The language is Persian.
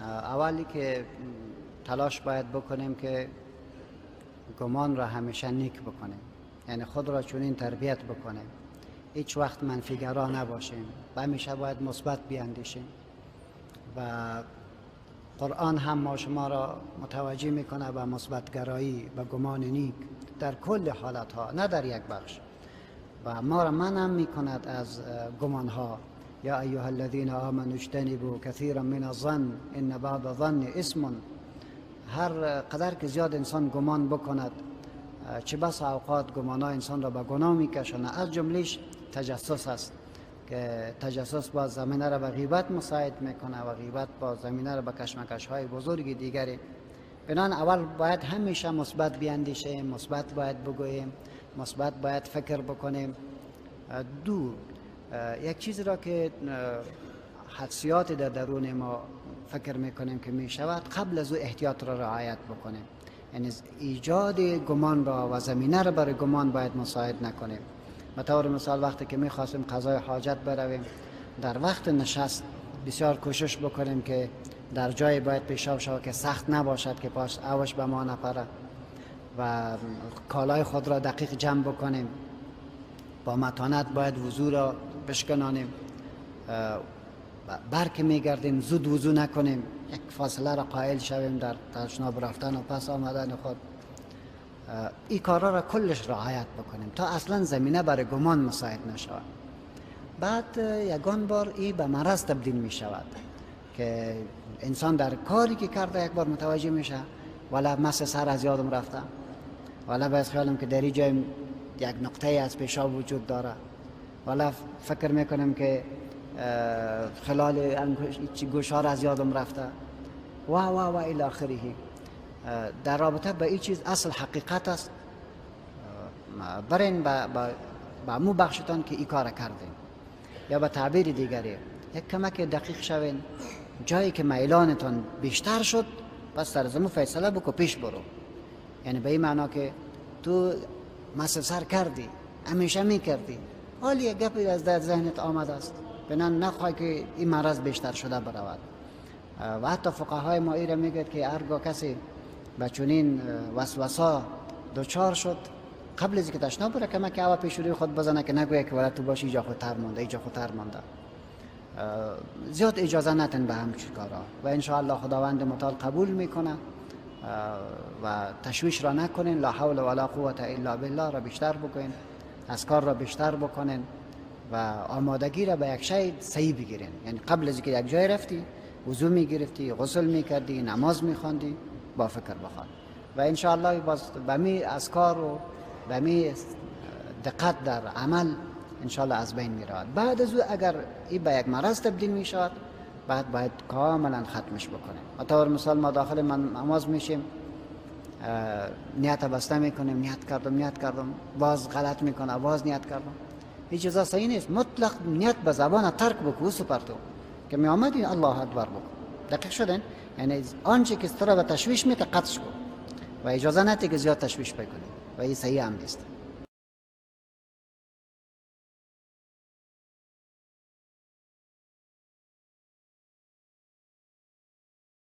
اولی که تلاش باید بکنیم که گمان را همیشه نیک بکنیم، یعنی خود را چنین تربیت بکنیم هیچ وقت منفیگرا نباشیم و همیشه باید مثبت بیاندیشیم. و قرآن هم ما شما را متوجه میکنه به مثبت گرایی و گمان نیک در کل حالت ها، نه در یک بخش. و ما را منع میکند از گمان ها. یا ایها الذین آمنوا اجتنبوا کثیرا من الظن ان بعض الظن اسم. هر قدر که زیاد انسان گمان بکند، چه بس اوقات گمان ها انسان را به گناه میکشونه. از جملهش تجسس است که تجسس با زمینه را به غیبت مساعد میکنه و غیبت با زمینه را به کشمکش های بزرگ دیگری. بنان اول باید همیشه مثبت بیاندیشیم، مثبت باید بگوییم، مثبت باید فکر بکنیم. یک چیز را که حدسیات در درون ما فکر میکنیم که میشود، قبل از او احتیاط را رعایت بکنیم. یعنی ایجاد گمان را و زمینه را برای گمان باید مساعد نکنیم. به طور مثال وقتی که میخواستیم قضای حاجت برویم، در وقت نشست بسیار کوشش بکنیم که در جای باید پیشاب شود که سخت نباشد که پاش اوش به ما نپره، و کالای خود را دقیق جمع بکنیم. با متانت باید وضو را بشکنانیم. برکه میگردیم زود وضو نکنیم، یک فاصله را قائل شویم در تشناب رفتن و پس آمدن خود. این کارا را کلش رعایت بکنیم تا اصلا زمینه برای گمان مساعد نشود. بعد یگان بار این به مرض تبدیل می شود که انسان در کاری که کرده یک بار متوجه میشه ولی مس سر از یادم رفته، ولی باید خیالم که در این جای یک نقطه از پیشاب وجود داره، ولی فکر میکنم که خلال گوشار از یادم رفته و الی آخره. در رابطه با این چیز اصل حقیقت است. برین با مو بخشتان که این کار کردین، یا به تعبیر دیگری یک کمک دقیق شوین. جایی که میلانتان بیشتر شد پس در زمو فیصله بکو پیش برو. یعنی به این معنا که تو مس سر کردی، همیشه میکردی، حالی یک گپی از در ذهنت آمد است، بنان نخواهی که این مرض بیشتر شده برود. و حتی فقهای ما ایره میگد که هرگاه کسی به چنین وسوسه دچار شد، قبل از اینکه تشناب بره کمک اول پیش روی خود بزنه که نگویه که ولد تو باشی اینجا خودتر مانده، اینجا خودتر مانده. زیاد اجازه نتن به همچین کارا و ان شاء الله خداوند متعال قبول میکنه. و تشویش را نکنین. لا حول ولا قوة الا بالله را بیشتر بکنین، اذکار را بیشتر بکنین و آمادگی را به یک شی صحیح بگیرین. یعنی قبل از اینکه یک جای رفتی وضو میگرفتی، غسل میکردی، نماز میخواندی، با فکر بخوان و ان شاء الله باز به می اذکار و به می دقت در عمل ان شاء الله از بین میرود. بعد از او اگر این به یک مرض تبدیل میشود، بعد باید کاملا ختمش بکنیم. به طور مثال ما داخل نماز میشیم، نیت بسته میکنیم، نیت کردم باز غلط میکنه، باز نیت کردم. هیچ چیزا صحیح نیست. مطلق نیت به زبان ترک بکو، سپرتو که می آمدی الله اکبر بکو. دقیق شدن؟ یعنی آنچه که تو را به تشویش میده قطعش کن و اجازه نده که زیاد تشویش بکنی و این صحیح هم نیست.